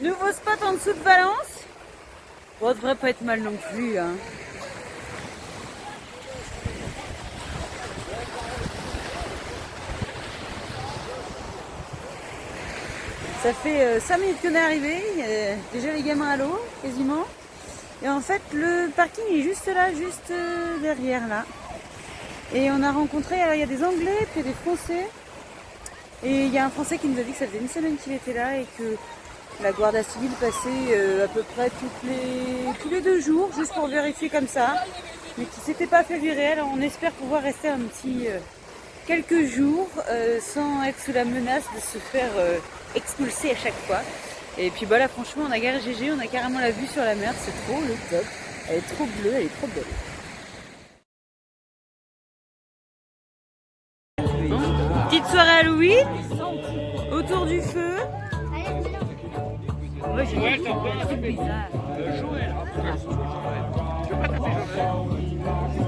Nouveau spot en dessous de Valence. Bon, ça devrait pas être mal non plus. Hein. Ça fait 5 minutes qu'on est arrivé. Il y a déjà les gamins à l'eau, quasiment. Et en fait, le parking est juste là, juste derrière là. Et on a rencontré, alors il y a des Anglais, puis des Français. Et il y a un Français qui nous a dit que ça faisait une semaine qu'il était là et que la Guardia Civile passait à peu près tous les 2 jours, juste pour vérifier comme ça. Mais qui s'était pas fait virer. Alors on espère pouvoir rester un petit quelques jours sans être sous la menace de se faire expulser à chaque fois. Et puis bah là franchement on a garé GG, on a carrément la vue sur la mer, c'est trop le top. Elle est trop bleue, elle est trop belle. Petite soirée Halloween, autour du feu. Ouais,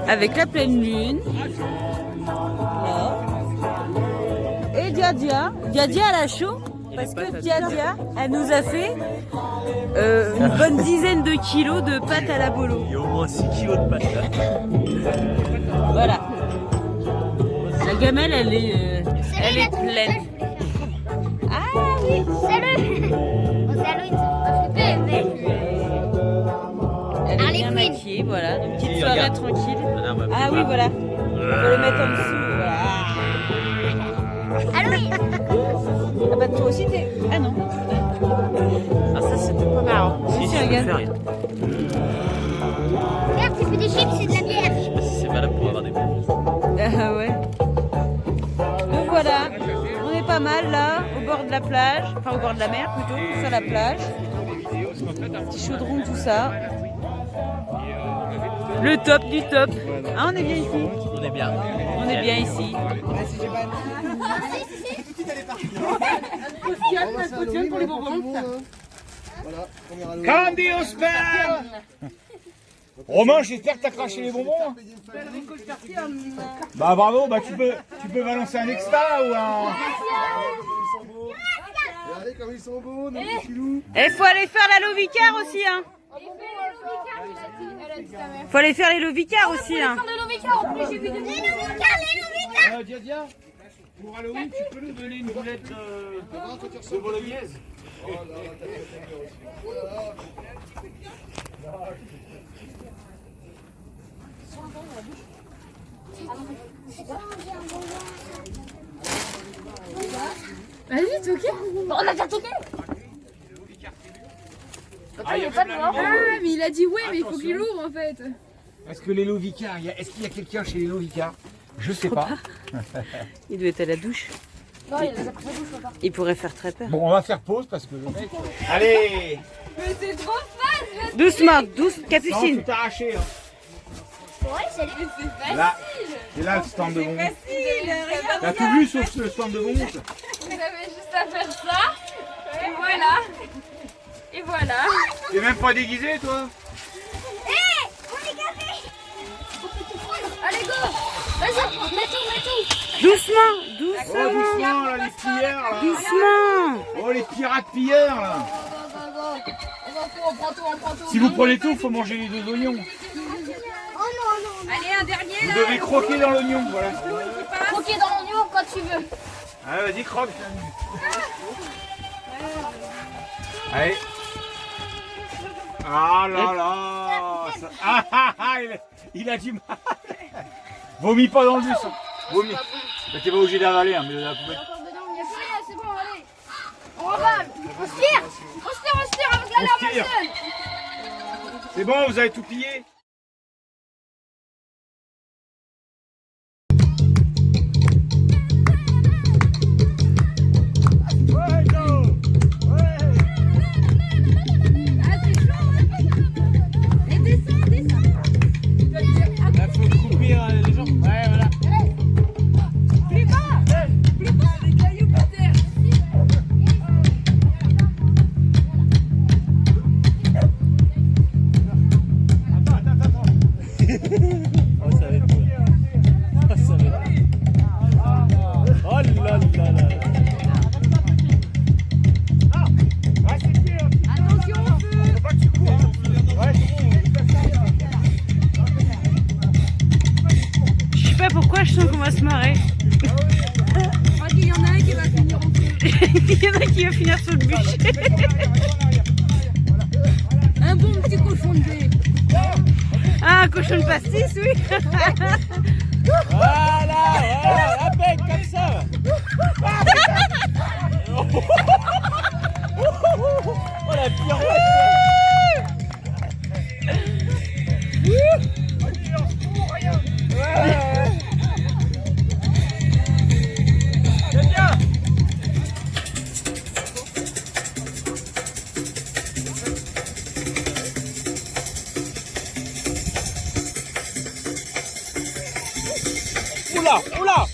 avec la pleine lune. Là. Et Dia à la chaud. Parce que Dia, elle nous a fait une bonne dizaine de kilos de pâtes à la bolo. Il y a au moins 6 kilos de pâtes là. Voilà. La gamelle, elle est pleine. Ah oui, salut. Elle est bien maquillée, voilà. Une petite soirée tranquille. Ah oui, voilà. On peut le mettre en dessous. Voilà. Halloween. Ah bah toi aussi t'es... Ah non. Ah ça c'était pas marrant. Si, regarde. Regarde, c'est plus des chips, c'est de la bière. Je sais pas si c'est valable pour avoir des bons. Ah ouais. Donc voilà, on est pas mal là, au bord de la plage, enfin au bord de la mer plutôt, sur la plage. Petit chaudron, tout ça. Le top du top. Ah, on est bien ici. On est bien. On est bien ici. Pour les bonbons. Candy au sperme. Romain, j'espère que t'as craché les bonbons. Bah bravo, bah tu peux balancer un extra ou un... Regardez comme ils sont beaux, nos petits filous. Et faut aller faire la Lovicar aussi, hein. Faut aller faire les Lovicar aussi, hein. Dia, pour Halloween, tu peux nous donner une boulette de bolognaise? Vas-y, toqué. On a déjà toqué. Ah, il pas de Ah, mais il a dit ouais, mais il faut qu'il ouvre en fait. Est-ce que les Lovicar, est-ce qu'il y a quelqu'un chez les Lovicar? Je sais pas. Il doit être à la douche. Non, il a déjà pris sa douche, papa. Il pourrait faire très peur. Bon, on va faire pause parce que le mec... Allez. Mais c'est trop fun. Doucement, douce, Sans Capucine. tout arracher. Hein. Ouais, c'est facile. Là, c'est là le stand de bonbons. T'as tout vu sauf le stand de bonbons. Vous avez juste à faire ça. Et voilà. Et voilà. T'es même pas déguisé, toi? Hé, on est gâtés. Allez, go. Vas-y, mets tout. Doucement, Oh, doucement. doucement, là, les pilleurs, là. Doucement. Oh, les pirates pilleurs, là. On prend tout. Si vous prenez tout, il faut manger les 2 oignons. Allez, un dernier Vous devez croquer dans l'oignon, voilà. Croquer dans l'oignon quand tu veux. Allez, vas-y, croque. Allez. Ah là là. Ça... Ah, il a du mal. Vomis pas dans le bus. Hein. Vomis. T'es pas obligé d'avaler, hein, mais la poubelle. C'est bon, allez. On va. On se tire avec la larme tire. seule. C'est bon, vous avez tout plié? Attends, petit cochon de baie. Ah, un cochon de pastis, oui. Voilà, impec, comme ça. Oh la pirouette. C'est bien.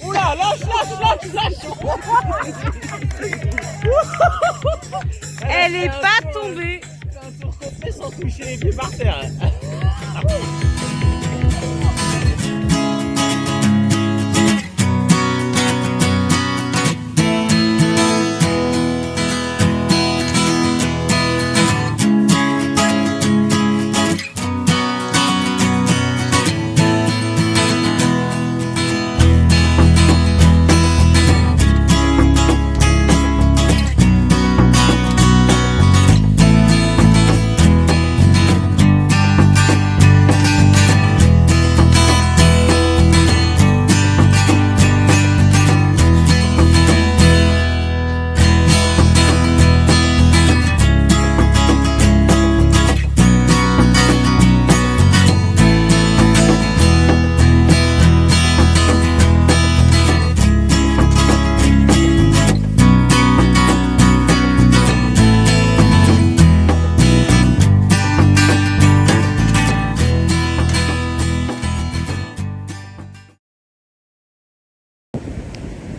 Oula, lâche. Elle est pas tombée. C'est un tour complet sans toucher les pieds par terre.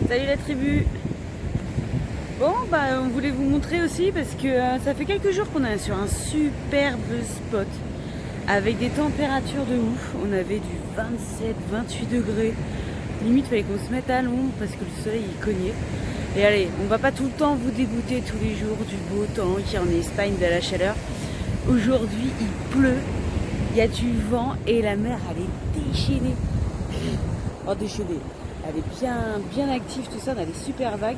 Salut la tribu. Bon, bah on voulait vous montrer aussi parce que ça fait quelques jours qu'on est sur un superbe spot avec des températures de ouf. On avait du 27-28 degrés. Limite, il fallait qu'on se mette à l'ombre parce que le soleil il cognait. Et allez, on va pas tout le temps vous dégoûter tous les jours du beau temps qui est en Espagne, de la chaleur. Aujourd'hui, il pleut, il y a du vent et la mer elle est déchaînée. Oh, déchaînée. Elle est bien active, tout ça, on a des super vagues.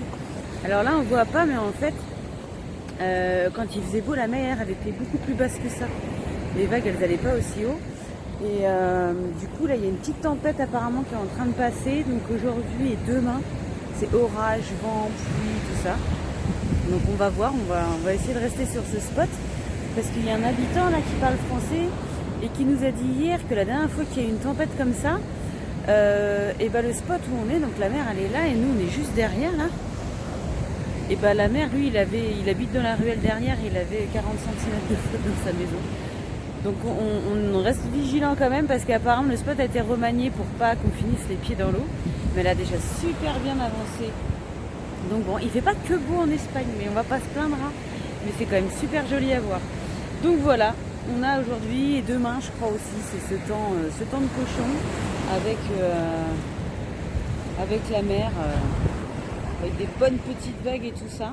Alors là, on voit pas, mais en fait, quand il faisait beau, la mer, elle était beaucoup plus basse que ça. Les vagues, elles n'allaient pas aussi haut. Et du coup, là, il y a une petite tempête apparemment qui est en train de passer. Donc aujourd'hui et demain, c'est orage, vent, pluie, tout ça. Donc on va voir, on va essayer de rester sur ce spot. Parce qu'il y a un habitant là qui parle français et qui nous a dit hier que la dernière fois qu'il y a eu une tempête comme ça, et bah le spot où on est, donc la mer elle est là et nous on est juste derrière là. Et bah la mer, lui il habite dans la ruelle derrière, il avait 40 cm de flotte dans sa maison. Donc on reste vigilant quand même parce qu'apparemment le spot a été remanié pour pas qu'on finisse les pieds dans l'eau. Mais elle a déjà super bien avancé. Donc bon, il fait pas que beau en Espagne, mais on va pas se plaindre, hein. Mais c'est quand même super joli à voir. Donc voilà, on a aujourd'hui et demain je crois aussi, c'est ce temps de cochon avec la mer, avec des bonnes petites vagues et tout ça.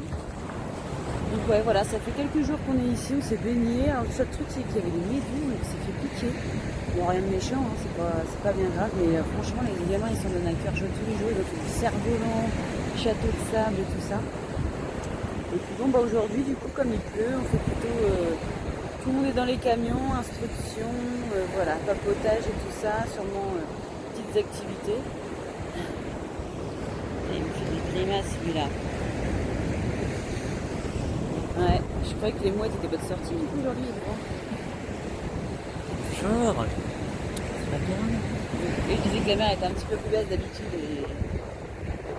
Donc ouais, voilà, ça fait quelques jours qu'on est ici, on s'est baigné. Alors le seul truc c'est qu'il y avait des méduses, donc c'est fait piquer. Bon, rien de méchant, hein, c'est pas bien grave, mais franchement les gamins ils s'en donnent un cœur chaud tous les jours, ils ont fait du cerf-volant, château de sable et tout ça. Et puis bon, bah aujourd'hui du coup comme il pleut, on fait plutôt tout le monde est dans les camions, instruction, voilà, papotage et tout ça, sûrement petites activités. Et il me fait des grimaces celui-là. Ouais, je croyais que les mouettes étaient pas de sortie, du coup aujourd'hui il est grand. Genre, c'est pas bien. Et je disais que la mer était un petit peu plus basse d'habitude. Et...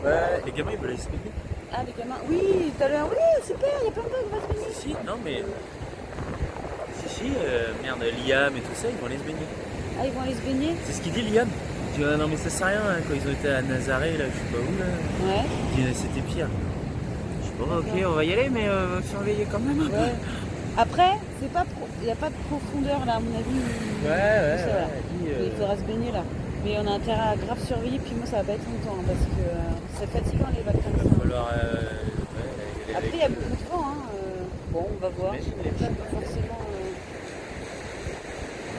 Ouais, les gamins ils veulent se baigner. Ah, les gamins, oui, tout à l'heure, oui, super, il y a plein de vagues, on va se baigner. Si, non mais. Si, merde, Liam et tout ça, ils vont aller se baigner. Ah, ils vont aller se baigner? C'est ce qu'il dit Liam. Il dit, ah, non mais ça sert à rien, hein, quand ils ont été à Nazaré, là, je sais pas où, là. Ouais. Il dit, c'était pire. Je sais pas, ok, on va y aller, mais surveiller quand même un peu. Ouais. Après, il n'y a pas de profondeur là, à mon avis. Ouais, Ça, voilà. dit, Il faudra se baigner là. Mais on a intérêt à grave surveiller, puis moi ça va pas être longtemps, hein, parce que c'est fatigant les vagues comme il va ça. falloir. Après, il y a beaucoup de vent, hein. Bon, on va voir. J'imagine, Je sais pas forcément.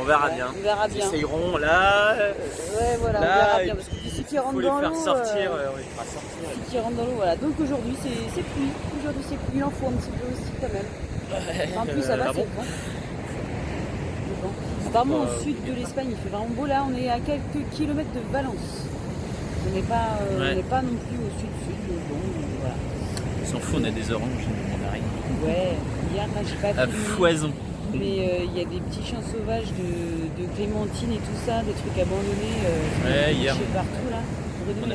On verra Ouais, bien. on verra Ils bien. essayeront là. Ouais, voilà, Là, on verra et bien. Parce que d'ici qu'ils faut rentrent les dans faire l'eau. sortir, on les fera sortir. D'ici qu'ils rentrent dans l'eau, voilà. Donc aujourd'hui, c'est pluie. Aujourd'hui, c'est pluie. Il en faut un petit peu aussi quand même. En plus, ça va, Ah c'est bon bon. Apparemment au sud de l'Espagne, il fait vraiment beau. Là, on est à quelques kilomètres de Valence. On n'est pas, on n'est pas non plus au sud-sud. Bon, voilà. On s'en fout, on a des oranges, on arrive. Ouais, hier, là, j'ai pas À filmé. foison. Mais il y a des petits champs sauvages de clémentines et tout ça, des trucs abandonnés. Ouais, hier, partout là. on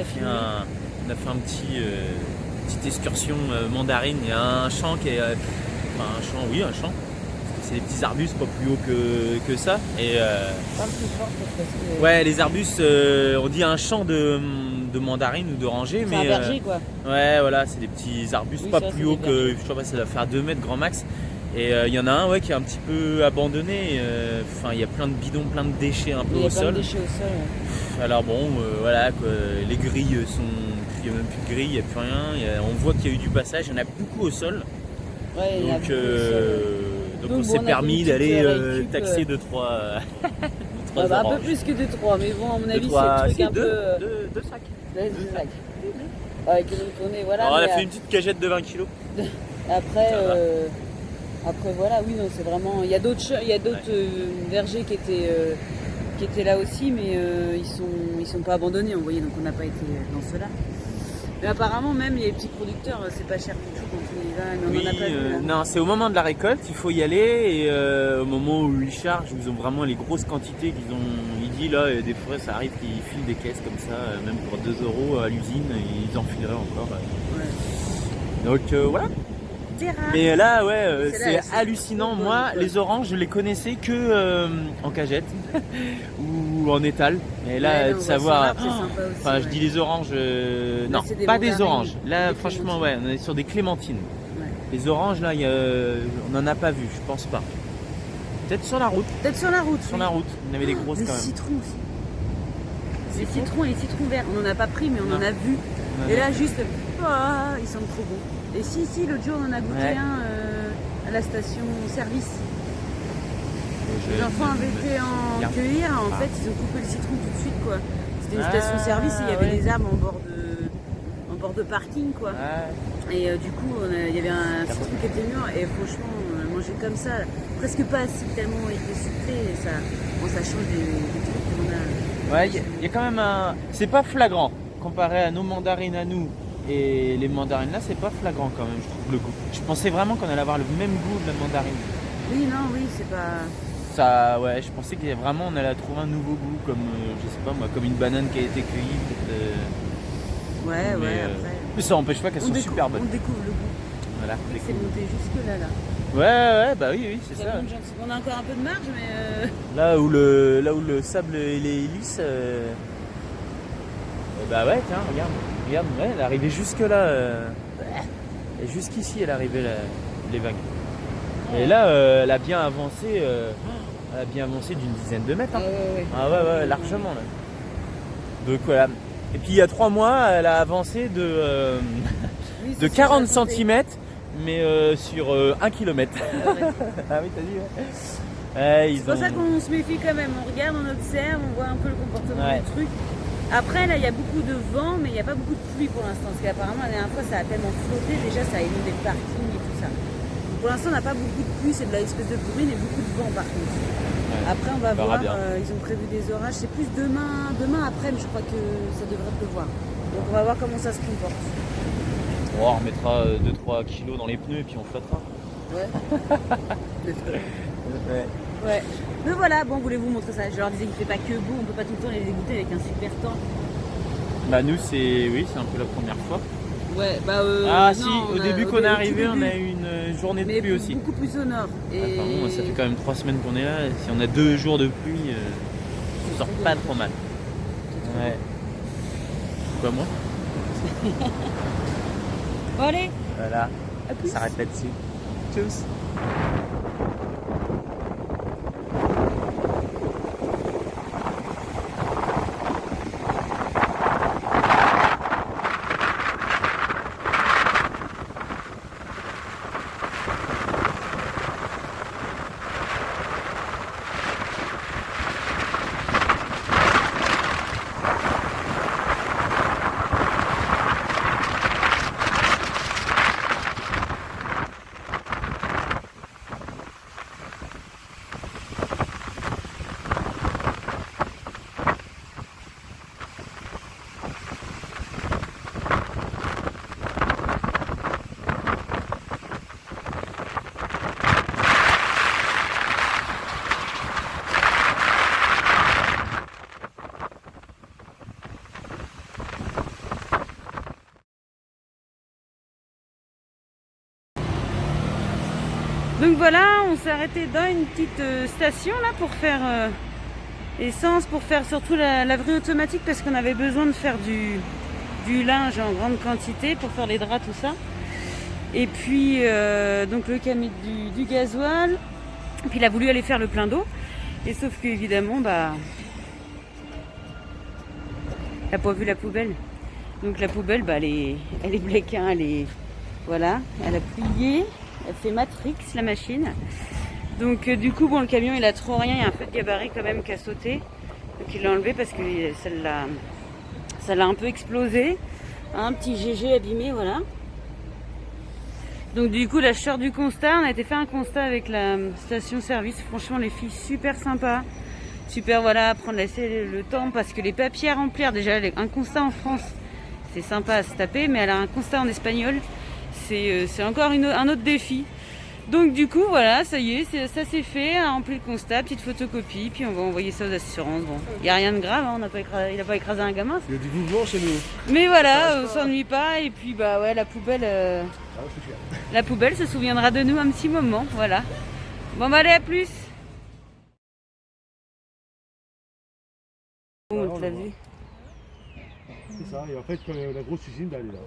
a fait un petite excursion mandarine. Il y a un champ qui est. Enfin, un champ, oui, un champ. C'est des petits arbustes pas plus haut que ça. Et, Parle plus fort parce que. ouais, les arbustes, on dit un champ de mandarines ou d'orangers. C'est un verger quoi. Ouais, voilà, c'est des petits arbustes Oui, pas ça, plus c'est haut des que. vergers. Je sais pas, ça doit faire 2 mètres grand max. Et il y en a un ouais, qui est un petit peu abandonné. Enfin, il y a plein de bidons, plein de déchets un peu Il y a au plein sol. de déchets au sol. Ouais. Alors bon, voilà, quoi, les grilles sont. Il n'y a même plus de grilles, il n'y a plus rien. On voit qu'il y a eu du passage, il y en a beaucoup au sol. Ouais, il y en a Donc, beaucoup au sol. donc Donc, on bon, s'est on a permis fait une petite d'aller récup, taxer 2-3 Un peu plus que 2-3, mais bon, à mon avis, c'est le truc un peu. 2 sacs. Ouais, deux sacs. Ouais, qui nous tournait, voilà. Alors, on a mais fait une petite cagette de 20 kg. Après, Ça va. après, voilà, oui, non, c'est vraiment. Il y a d'autres vergers qui étaient là aussi, mais ils sont pas abandonnés, vous voyez, donc on n'a pas été dans ceux-là. Mais apparemment, même, il y a les petits producteurs, c'est pas cher du tout quand on y va, mais on en a pas vu. Là. Non, c'est au moment de la récolte, il faut y aller et au moment où ils chargent, ils ont vraiment les grosses quantités qu'ils ont. Il dit là, des fois ça arrive qu'ils filent des caisses comme ça, même pour 2 € à l'usine, et ils en fileraient encore. Ouais. Donc voilà. C'est rare. Mais là, ouais, C'est là, c'est c'est hallucinant. trop Moi, bon, les oranges, je les connaissais que en cagette ou en étal. Et là, Ouais, de non, savoir. c'est sympa aussi, Enfin, je ouais. dis les oranges. Non, c'est des pas des mandarines, oranges. Là, des franchement, clémentines. ouais, on est sur des clémentines. Ouais. Les oranges, là, on n'en a pas vu, je pense pas. Peut-être sur la route. Peut-être sur la route. Sur oui. la route, on avait des grosses Les quand même. citrons aussi. Les Citron. citrons et les citrons verts. On n'en a pas pris, mais on en Non. a vu. Ouais. Et là, juste, ils sentent trop bons. Et si, l'autre jour, on en a goûté Ouais. un à la station service. Je- Les enfants avaient été en Regarde. cueillir. En Ah. fait, ils ont coupé le citron tout de suite, quoi. C'était une Ah, station service et il y avait ouais. des arbres en bord de parking, quoi. Ouais. Et du coup, il y avait un citron qui était mûr et franchement, manger comme ça, presque pas assis tellement il était sucré et ça, bon, ça change des trucs qu'on a. Ouais, il y a quand même un. C'est pas flagrant comparé à nos mandarines à nous et les mandarines là, c'est pas flagrant quand même, je trouve le goût. Je pensais vraiment qu'on allait avoir le même goût de la mandarine. Oui, non, oui, c'est pas. Ça, ouais, je pensais qu'il y avait vraiment on allait trouver un nouveau goût comme, je sais pas moi, comme une banane qui a été cueillie. Peut-être, Ouais, mais, ouais, après. mais ça n'empêche pas qu'elles sont super bonnes. On découvre le goût. Voilà, C'est découvre. monté jusque là. Ouais, bah oui, c'est ça. On a encore un peu de marge, mais. Là où le sable il est lisse, bah ouais, tiens, regarde, ouais, elle est arrivée jusque là, et jusqu'ici elle est arrivée les vagues. Et là, elle a bien avancé d'une dizaine de mètres. Hein. Ouais. Ah ouais, largement là. Donc voilà. Et puis il y a 3 mois, elle a avancé de Oui, de c'est 40 sûr, ça a cm, mais sur 1 km. compté. Ouais. Ah oui, t'as dit, ouais. Ouais, ils C'est pour ont- ça qu'on se méfie quand même. On regarde, on observe, on voit un peu le comportement Ouais. du truc. Après, là, il y a beaucoup de vent, mais il n'y a pas beaucoup de pluie pour l'instant. Parce qu'apparemment, la dernière fois, ça a tellement flotté. Déjà, ça a inondé le parking et tout ça. Donc, pour l'instant, on n'a pas beaucoup de pluie. C'est de la espèce de bruine et beaucoup de vent, par contre. Après, on va verra voir. bien. Ils ont prévu des orages. C'est plus demain après, mais je crois que ça devrait pleuvoir. Donc, on va voir comment ça se comporte. Bon, on remettra 2-3 kilos dans les pneus et puis on flottera. Ouais. Ouais. Ouais. Mais voilà, bon, voulez-vous montrer ça? Je leur disais qu'il fait pas que beau, on peut pas tout le temps les dégoûter avec un super temps. Bah nous c'est un peu la première fois. Ouais, bah Ah non, si, on au a- début au qu'on est tout arrivé, on début, a eu une journée de mais pluie aussi. beaucoup plus au nord. Et Enfin, bon, ça fait quand même 3 semaines qu'on est là, et si on a 2 jours de pluie, on sort pas trop mal. Ouais. Quoi moi? Bon, allez, Voilà, à plus. ça s'arrête là-dessus. Tchuss. s'est arrêté dans une petite station là pour faire essence, pour faire surtout la laverie automatique parce qu'on avait besoin de faire du linge en grande quantité pour faire les draps, tout ça. Et puis donc le camion du gasoil. Et puis il a voulu aller faire le plein d'eau. Et sauf que évidemment, bah, il n'a pas vu la poubelle. Donc la poubelle, bah, elle est black, hein, voilà, elle a plié, elle fait Matrix la machine. Donc du coup, bon, le camion il a trop rien, il y a un peu de gabarit quand même qui a sauté. Donc il l'a enlevé parce que ça l'a un peu explosé. Un petit GG abîmé, voilà. Donc du coup, l'acheteur du constat, on a été faire un constat avec la station-service. Franchement, les filles super sympas. Super, voilà, prendre le temps parce que les papiers à remplir, déjà un constat en France, c'est sympa à se taper, mais elle a un constat en espagnol, c'est encore un autre défi. Donc du coup, voilà, ça y est, ça c'est fait, on a rempli le constat, petite photocopie, puis on va envoyer ça aux assurances. Bon, il n'y a rien de grave, hein, il n'a pas écrasé un gamin. Il y a du mouvement chez nous. Mais voilà, on s'ennuie pas, et puis bah ouais, la poubelle se souviendra de nous un petit moment, voilà. Bon bah allez, à plus. Bon, tu l'as vu? C'est ça, et en fait, la grosse usine, elle est là.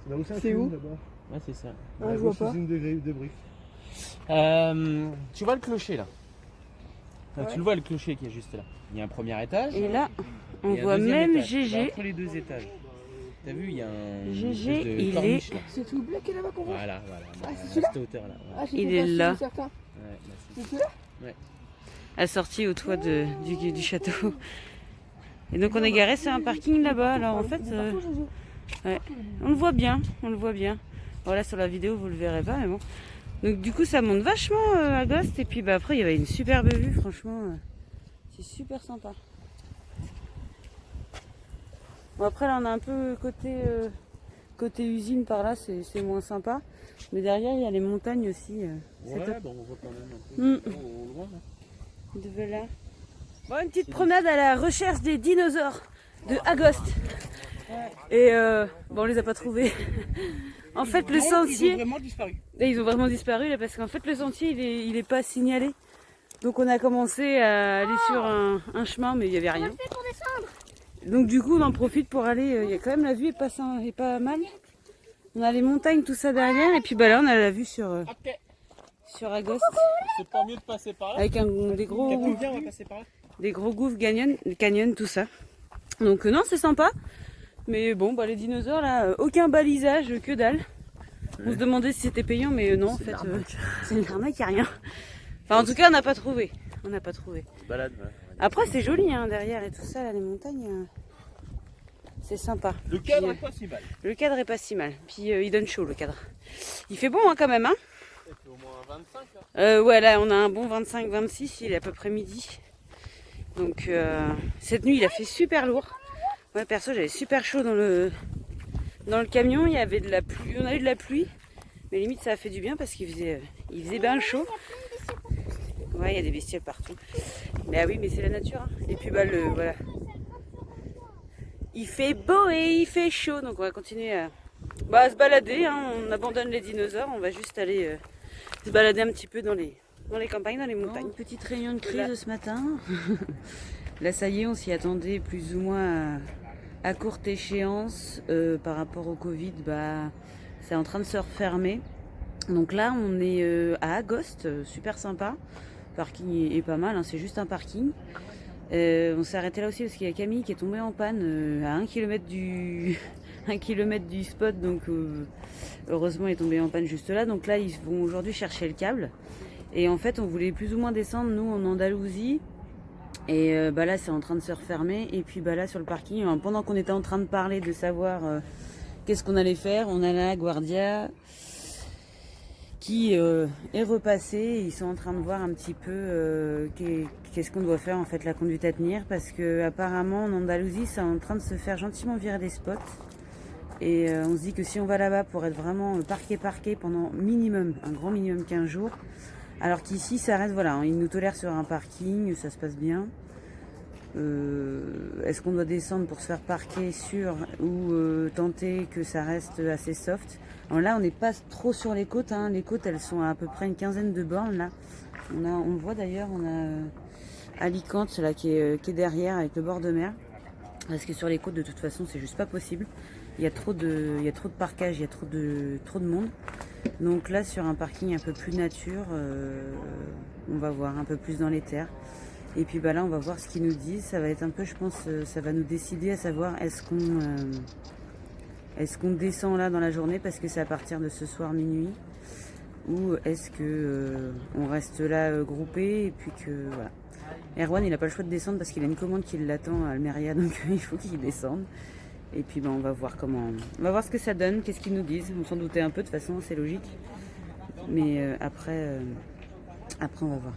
C'est là où C'est où là-bas? Ouais, c'est ça. Ah, La je vois grosse pas. usine de briques. Tu vois le clocher là? Enfin, Ouais. tu le vois le clocher qui est juste là. Il y a un premier étage. Et là, on et un voit deuxième même étage. GG. Entre les deux étages. T'as vu, il y a un GG, espèce de il corniche, là. C'est tout le bleu qui est là-bas qu'on voit. Voilà. Ah, c'est à celui-là cette hauteur là. Ouais. Ah, j'ai Il fait est passer là. certains. Ouais, bah, C'est celui-là Assorti au toit du château. Et donc on est garé sur un parking là-bas. Alors en fait, ouais, on le voit bien, Voilà, sur la vidéo vous le verrez pas, mais bon. Donc du coup ça monte vachement à Agoste. Et puis bah, après il y avait une superbe vue, franchement, c'est super sympa. Bon, après là on a un peu côté usine par là, c'est moins sympa. Mais derrière il y a les montagnes aussi. C'est top. Bon, on voit quand même un peu au loin. Là. De voilà. Bon, une petite promenade à la recherche des dinosaures de Agoste. Et bon, on les a pas trouvés. En fait, le sentier. Ils ont vraiment disparu. Et ils ont vraiment disparu là parce qu'en fait, le sentier il est pas signalé. Donc, on a commencé à aller sur un chemin, mais il y avait rien. Donc, du coup, on en profite pour aller. Il y a quand même la vue est pas mal. On a les montagnes, tout ça derrière. Et puis, bah là, on a la vue sur Agoste. C'est pas mieux de passer par là. Avec des gros On va passer par là. des gros gouffres canyon, tout ça. Donc non, c'est sympa. Mais bon, bah, les dinosaures là, aucun balisage, que dalle. On se demandait si c'était payant, mais non, en fait, c'est une arnaque, il n'y a rien. Enfin, en tout cas, on n'a pas trouvé. On n'a pas trouvé. Balade. Après, c'est joli hein, derrière et tout ça, là, les montagnes. C'est sympa. Le cadre Puis, est pas si mal. le cadre est pas si mal. Puis il donne chaud le cadre. Il fait bon hein, quand même. Hein. Il fait au moins 25 là. Ouais, là, on a un bon 25-26, il est à peu près midi. Donc, cette nuit, il a fait super lourd. Ouais, perso, j'avais super chaud dans le camion. Il y avait de la pluie, on a eu de la pluie. Mais limite, ça a fait du bien parce qu'il faisait bien chaud. Ouais, il y a des bestioles partout. Mais ah oui, mais c'est la nature. Hein. Et puis, bah, voilà. Il fait beau et il fait chaud. Donc, on va continuer à se balader. Hein. On abandonne les dinosaures. On va juste aller se balader un petit peu dans les campagnes, dans les montagnes. Petite réunion de crise ce matin. Là, ça y est, on s'y attendait plus ou moins à courte échéance. Par rapport au Covid, bah, c'est en train de se refermer. Donc là, on est à Agoste, super sympa. Le parking est pas mal, hein, c'est juste un parking. On s'est arrêté là aussi parce qu'il y a Camille qui est tombée en panne à 1 km du 1 km du spot. Donc heureusement, elle est tombée en panne juste là. Donc là, ils vont aujourd'hui chercher le câble. Et en fait, on voulait plus ou moins descendre, nous, en Andalousie. Et bah là, c'est en train de se refermer. Et puis bah là, sur le parking, pendant qu'on était en train de parler, de savoir qu'est-ce qu'on allait faire, on a la Guardia qui est repassée. Ils sont en train de voir un petit peu qu'est-ce qu'on doit faire, en fait, la conduite à tenir. Parce que apparemment, en Andalousie, c'est en train de se faire gentiment virer des spots. Et on se dit que si on va là-bas pour être vraiment parqué pendant un grand minimum 15 jours, alors qu'ici ça reste, voilà, ils nous tolèrent sur un parking, ça se passe bien. Est-ce qu'on doit descendre pour se faire parquer sur ou tenter que ça reste assez soft? Alors là, on n'est pas trop sur les côtes. Hein. Les côtes, elles sont à peu près une quinzaine de bornes là. On voit d'ailleurs, on a Alicante là qui est derrière avec le bord de mer. Parce que sur les côtes, de toute façon, c'est juste pas possible. Il y a trop de parquage, il y a trop de monde. Donc là, sur un parking un peu plus nature, on va voir un peu plus dans les terres. Et puis bah là, on va voir ce qu'ils nous disent. Ça va être un peu, je pense, ça va nous décider à savoir est-ce qu'on descend là dans la journée parce que c'est à partir de ce soir minuit, ou est-ce que on reste là groupé et puis que voilà. Erwan, il n'a pas le choix de descendre parce qu'il a une commande qui l'attend à Almeria, donc il faut qu'il descende. Et puis on va voir on va voir ce que ça donne, qu'est-ce qu'ils nous disent. On s'en doutait un peu, de toute façon, c'est logique. Mais après on va voir.